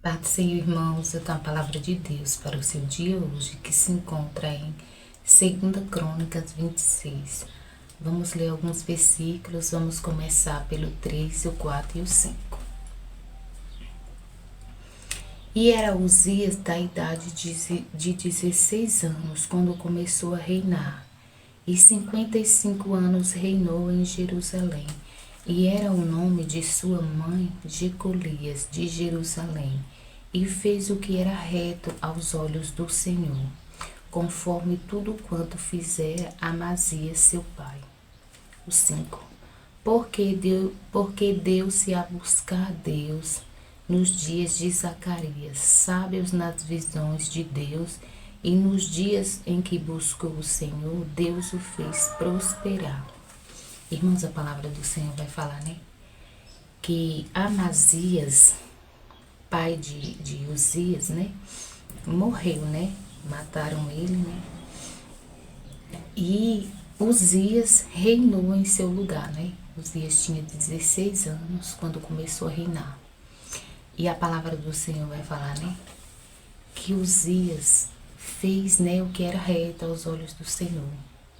Pai do Senhor, irmãos, eu tenho a palavra de Deus para o seu dia hoje, que se encontra em 2 Crônicas 26. Vamos ler alguns versículos, vamos começar pelo 3, o 4 e o 5. E era Uzias da idade de 16 anos, quando começou a reinar, e 55 anos reinou em Jerusalém. E era o nome de sua mãe Jecolias de Jerusalém, e fez o que era reto aos olhos do Senhor, conforme tudo quanto fizera Amazias seu pai. O 5. Porque deu-se a buscar a Deus nos dias de Zacarias, sábios nas visões de Deus, e nos dias em que buscou o Senhor, Deus o fez prosperar. Irmãos, a palavra do Senhor vai falar, né? Que Amazias, pai de Uzias, né? Morreu, né? Mataram ele, né? E Uzias reinou em seu lugar, né? Uzias tinha 16 anos quando começou a reinar. E a palavra do Senhor vai falar, né? Que Uzias fez, né, o que era reto aos olhos do Senhor.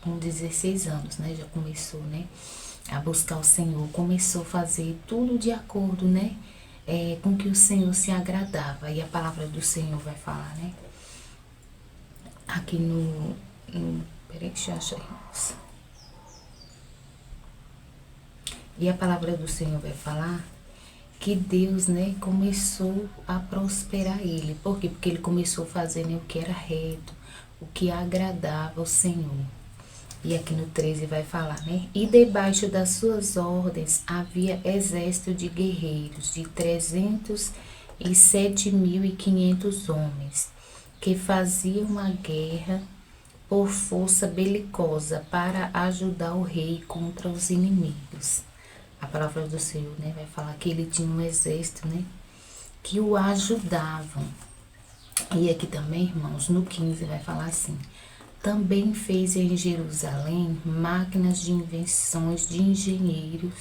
Com 16 anos, né? Já começou, né? A buscar o Senhor. Começou a fazer tudo de acordo, né? Com que o Senhor se agradava. E a palavra do Senhor vai falar, né? Aqui peraí, deixa eu achar, irmãos. E a palavra do Senhor vai falar que Deus, né, começou a prosperar ele. Por quê? Porque ele começou a fazer, né, o que era reto, o que agradava ao Senhor. E aqui no 13 vai falar, né? E debaixo das suas ordens havia exército de guerreiros de 307.500 homens, que faziam a guerra por força belicosa para ajudar o rei contra os inimigos. A palavra do Senhor, né, vai falar que ele tinha um exército, né, que o ajudavam. E aqui também, irmãos, no 15 vai falar assim: também fez em Jerusalém máquinas de invenções de engenheiros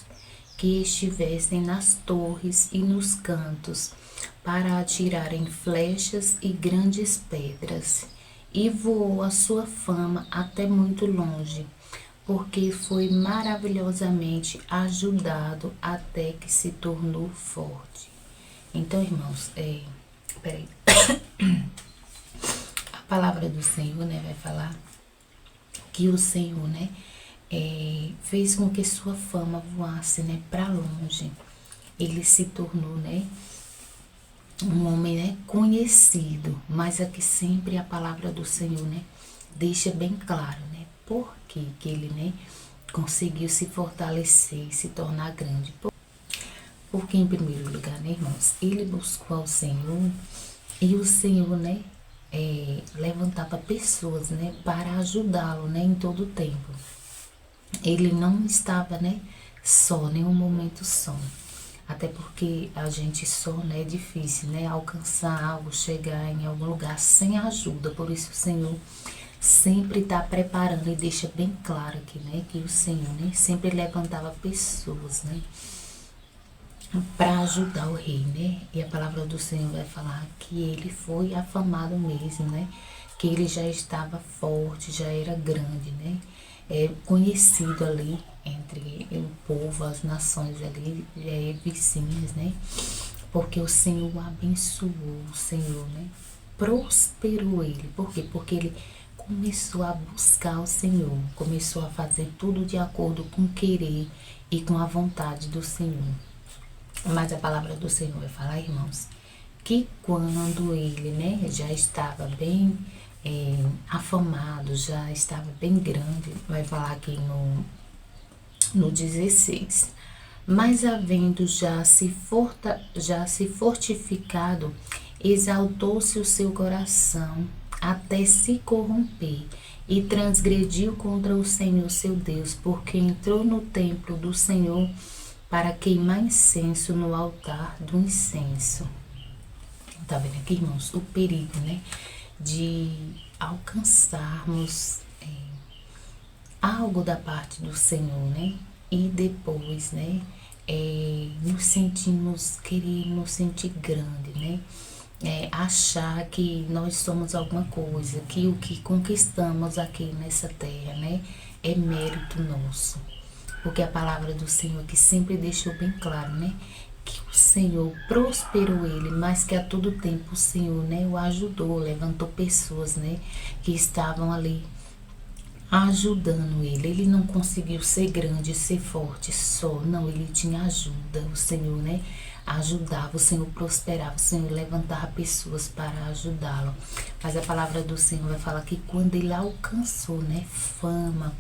que estivessem nas torres e nos cantos para atirarem flechas e grandes pedras. E voou a sua fama até muito longe, porque foi maravilhosamente ajudado até que se tornou forte. Então, irmãos, peraí. A palavra do Senhor, né, vai falar que o Senhor, né, fez com que sua fama voasse, né, para longe. Ele se tornou, né, um homem, né, conhecido, mas aqui sempre a palavra do Senhor, né, deixa bem claro, né, por que ele, né, conseguiu se fortalecer e se tornar grande. Porque, em primeiro lugar, né, irmãos, ele buscou ao Senhor e o Senhor, né, levantava pessoas, né, para ajudá-lo, né, em todo o tempo. Ele não estava, né, só, nenhum momento só. Até porque a gente só, né, é difícil, né, alcançar algo, chegar em algum lugar sem ajuda. Por isso o Senhor sempre está preparando e deixa bem claro aqui, né, que o Senhor, né, sempre levantava pessoas, né, para ajudar o rei, né? E a palavra do Senhor vai falar que ele foi afamado mesmo, né? Que ele já estava forte, já era grande, né? Conhecido ali entre o povo, as nações ali, vizinhas, né? Porque o Senhor abençoou, o Senhor, né? Prosperou ele. Por quê? Porque ele começou a buscar o Senhor, começou a fazer tudo de acordo com o querer e com a vontade do Senhor. Mas a palavra do Senhor vai falar, irmãos, que quando ele, né, já estava bem afamado, já estava bem grande, vai falar aqui no 16. Mas havendo já se fortificado, exaltou-se o seu coração até se corromper e transgrediu contra o Senhor seu Deus, porque entrou no templo do Senhor para queimar incenso no altar do incenso. Tá vendo aqui, irmãos, o perigo, né, de alcançarmos algo da parte do Senhor, né, e depois, né, nos sentir grande, né, achar que nós somos alguma coisa, que o que conquistamos aqui nessa terra, né, é mérito nosso. Porque a palavra do Senhor que sempre deixou bem claro, né, que o Senhor prosperou ele, mas que a todo tempo o Senhor, né, o ajudou, levantou pessoas, né, que estavam ali ajudando ele. Ele não conseguiu ser grande, ser forte só, não, ele tinha ajuda. O Senhor, né, ajudava, o Senhor prosperava, o Senhor levantava pessoas para ajudá-lo. Mas a palavra do Senhor vai falar que quando ele alcançou, né, fama,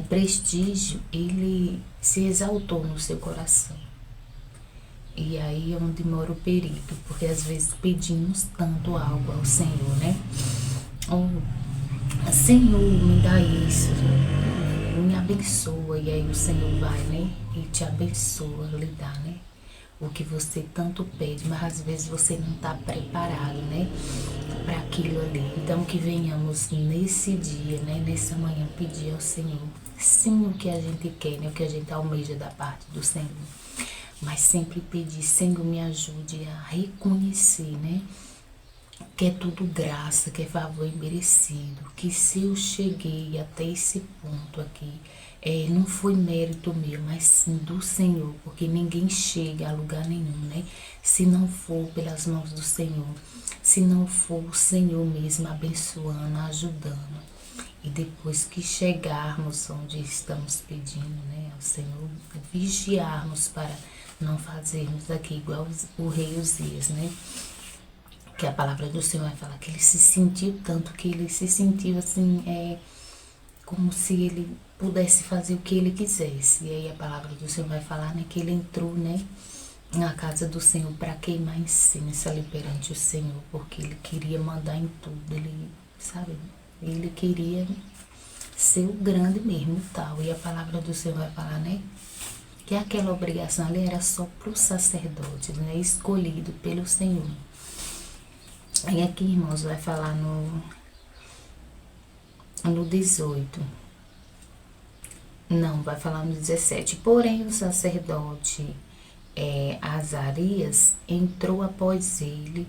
prestígio, ele se exaltou no seu coração. E aí é onde mora o perigo, porque às vezes pedimos tanto algo ao Senhor, né? Senhor, me dá isso, me abençoa. E aí o Senhor vai, né? E te abençoa, lhe dá, né? O que você tanto pede, mas às vezes você não está preparado, né? Para aquilo ali. Então que venhamos nesse dia, né? Nessa manhã pedir ao Senhor, sim, o que a gente quer, né? O que a gente almeja da parte do Senhor. Mas sempre pedir, Senhor, me ajude a reconhecer, né? Que é tudo graça, que é favor imerecido. Que se eu cheguei até esse ponto aqui, não foi mérito meu, mas sim do Senhor. Porque ninguém chega a lugar nenhum, né? Se não for pelas mãos do Senhor. Se não for o Senhor mesmo abençoando, ajudando. E depois que chegarmos onde estamos pedindo, né, ao Senhor, vigiarmos para não fazermos aqui igual o rei Uzias, né? Que a palavra do Senhor vai falar que ele se sentiu tanto, que ele se sentiu assim, como se ele pudesse fazer o que ele quisesse. E aí a palavra do Senhor vai falar, né, que ele entrou, né, na casa do Senhor para queimar incenso ali perante o Senhor, porque ele queria mandar em tudo, ele, sabe, ele queria ser o grande mesmo, tal. E a palavra do Senhor vai falar, né, que aquela obrigação ali era só para os sacerdotes, né, escolhido pelo Senhor. E aqui, irmãos, vai falar no 18. Não, vai falar no 17. Porém, o sacerdote Azarias entrou após ele,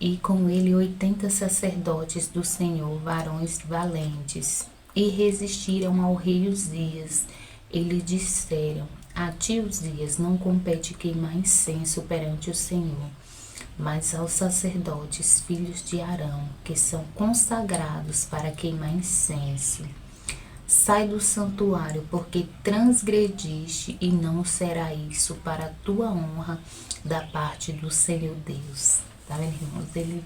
e com ele 80 sacerdotes do Senhor, varões valentes, e resistiram ao rei Uzias. Eles disseram: a ti, Uzias, não compete queimar incenso perante o Senhor, mas aos sacerdotes, filhos de Arão, que são consagrados para queimar incenso. Sai do santuário, porque transgrediste, e não será isso para a tua honra da parte do Senhor Deus. Tá vendo, irmãos? Ele,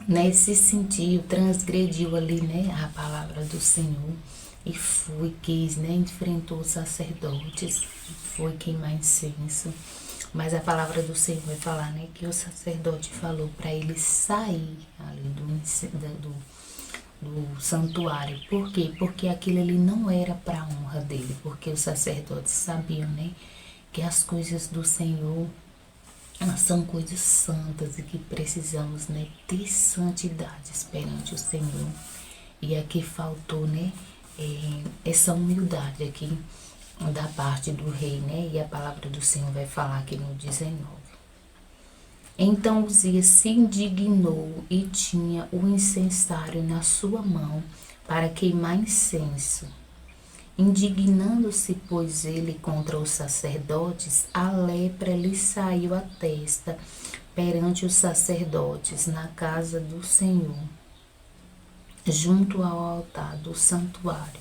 né, se sentiu, transgrediu ali, né, a palavra do Senhor, e quis, né, enfrentou os sacerdotes, foi queimar incenso. Mas a palavra do Senhor vai falar, né, que o sacerdote falou para ele sair ali do santuário. Por quê? Porque aquilo ali não era para a honra dele, porque os sacerdotes sabiam, né, que as coisas do Senhor, elas são coisas santas e que precisamos, né, ter santidade perante o Senhor. E aqui faltou, né, essa humildade aqui da parte do rei, né? E a palavra do Senhor vai falar aqui no 19. Então Uzias se indignou e tinha o incensário na sua mão para queimar incenso. Indignando-se, pois, ele contra os sacerdotes, a lepra lhe saiu à testa perante os sacerdotes na casa do Senhor, junto ao altar do santuário.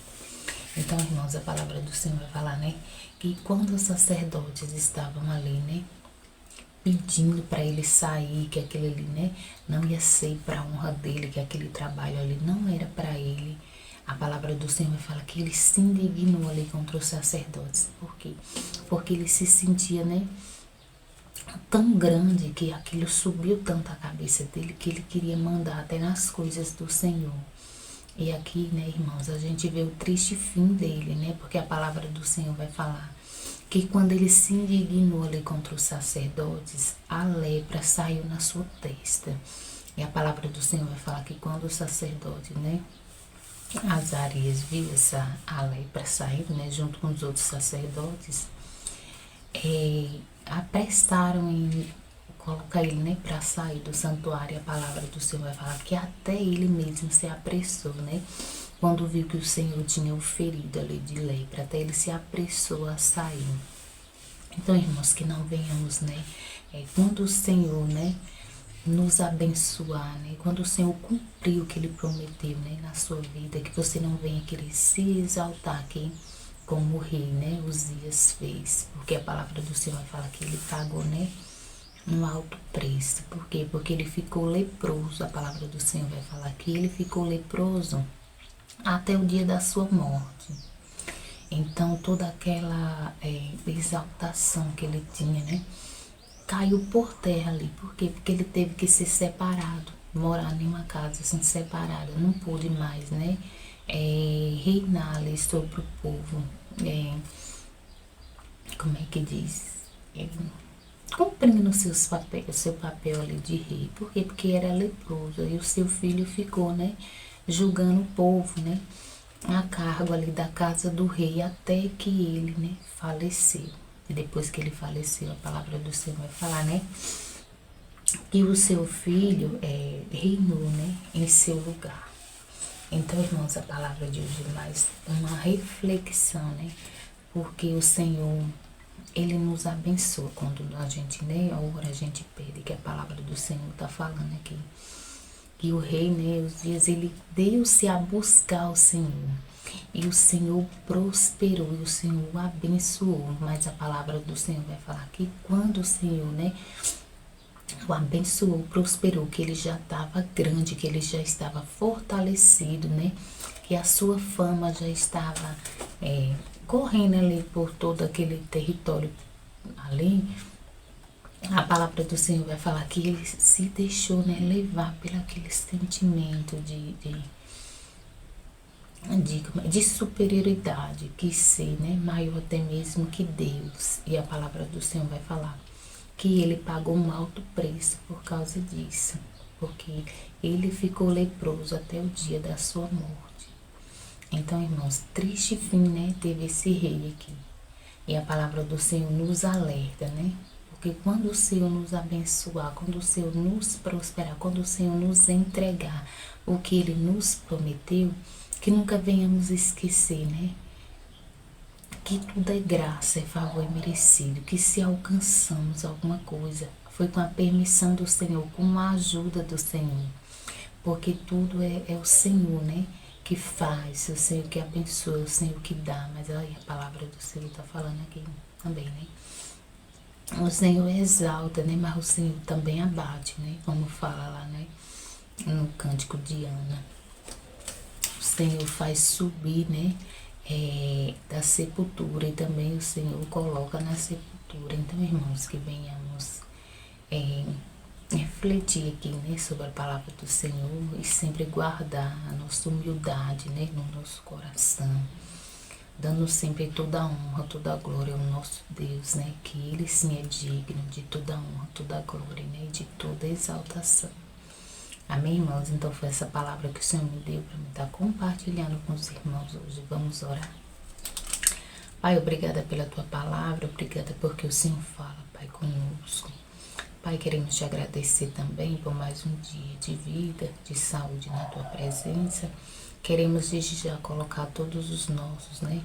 Então, irmãos, a palavra do Senhor vai falar, né, que quando os sacerdotes estavam ali, né, pedindo para ele sair, que aquele ali, né, não ia ser para a honra dele, que aquele trabalho ali não era para ele, a palavra do Senhor vai falar que ele se indignou ali contra os sacerdotes. Por quê? Porque ele se sentia, né, tão grande, que aquilo subiu tanto a cabeça dele, que ele queria mandar até nas coisas do Senhor. E aqui, né, irmãos, a gente vê o triste fim dele, né? Porque a palavra do Senhor vai falar que quando ele se indignou ali contra os sacerdotes, a lepra saiu na sua testa. E a palavra do Senhor vai falar que quando o sacerdote, né, Azarias viu a lepra saindo, né, junto com os outros sacerdotes, aprestaram em colocar ele, né, para sair do santuário. A palavra do Senhor vai falar que até ele mesmo se apressou, né, quando viu que o Senhor tinha o ferido ali de lepra, até ele se apressou a sair. Então, irmãos, que não venhamos, né, quando o Senhor, né, nos abençoar, né, quando o Senhor cumprir o que ele prometeu, né, na sua vida, que você não venha querer se exaltar aqui, como o rei, né, Uzias fez, porque a palavra do Senhor fala que ele pagou, né, um alto preço. Por quê? Porque ele ficou leproso. A palavra do Senhor vai falar que ele ficou leproso até o dia da sua morte. Então toda aquela exaltação que ele tinha, né, caiu por terra ali. Por quê? Porque ele teve que ser separado, morar em uma casa assim separada, não pôde mais, né, reinar ali sobre o povo, como é que diz, cumprindo seu papel ali de rei. Por quê? Porque era leproso, e o seu filho ficou, né, julgando o povo, né, a cargo ali da casa do rei, até que ele, né, faleceu. E depois que ele faleceu, a palavra do Senhor vai falar, né, que o seu filho reinou, né, em seu lugar. Então, irmãos, a palavra de hoje é mais uma reflexão, né, porque o Senhor, ele nos abençoa quando a gente, né, ora, a gente pede, que a palavra do Senhor está falando aqui. Que o rei, né, Uzias, ele deu-se a buscar o Senhor. E o Senhor prosperou, e o Senhor o abençoou. Mas a palavra do Senhor vai falar que quando o Senhor, né, o abençoou, prosperou, que ele já estava grande, que ele já estava fortalecido, né, que a sua fama já estava correndo ali por todo aquele território ali. A palavra do Senhor vai falar que ele se deixou, né, levar pelo aquele sentimento de superioridade, que ser, né, maior até mesmo que Deus. E a palavra do Senhor vai falar que ele pagou um alto preço por causa disso, porque ele ficou leproso até o dia da sua morte. Então, irmãos, triste fim, né, teve esse rei aqui. E a palavra do Senhor nos alerta, né? Porque quando o Senhor nos abençoar, quando o Senhor nos prosperar, quando o Senhor nos entregar o que Ele nos prometeu, que nunca venhamos esquecer, né? Que tudo é graça, é favor e merecido. Que se alcançamos alguma coisa, foi com a permissão do Senhor, com a ajuda do Senhor. Porque tudo é o Senhor, né, que faz, o Senhor que abençoa, o Senhor que dá. Mas aí a palavra do Senhor está falando aqui também, né? O Senhor exalta, né? Mas o Senhor também abate, né? Como fala lá, né, no Cântico de Ana. O Senhor faz subir, né, da sepultura, e também o Senhor coloca na sepultura. Então, irmãos, que venhamos refletir aqui, né, sobre a palavra do Senhor e sempre guardar a nossa humildade, né, no nosso coração, dando sempre toda a honra, toda a glória ao nosso Deus, né, que Ele sim é digno de toda a honra, toda a glória, né, de toda a exaltação. Amém, irmãos? Então foi essa palavra que o Senhor me deu para me estar compartilhando com os irmãos hoje. Vamos orar. Pai, obrigada pela Tua palavra, obrigada porque o Senhor fala, Pai, conosco. Pai, queremos te agradecer também por mais um dia de vida, de saúde na Tua presença. Queremos desde já colocar todos os nossos, né,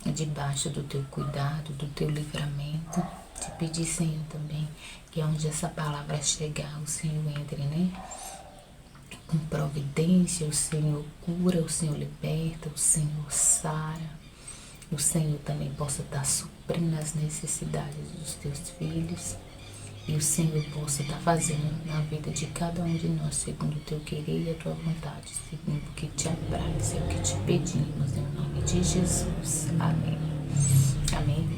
debaixo do Teu cuidado, do Teu livramento. Te pedir, Senhor, também, que onde essa palavra chegar, o Senhor entre, né, com providência. O Senhor cura, o Senhor liberta, o Senhor sara. O Senhor também possa estar suprindo as necessidades dos Teus filhos. E o Senhor possa estar fazendo na vida de cada um de nós, segundo o Teu querer e a Tua vontade, segundo o que Te apraz, é o que Te pedimos, em nome de Jesus. Amém. Amém.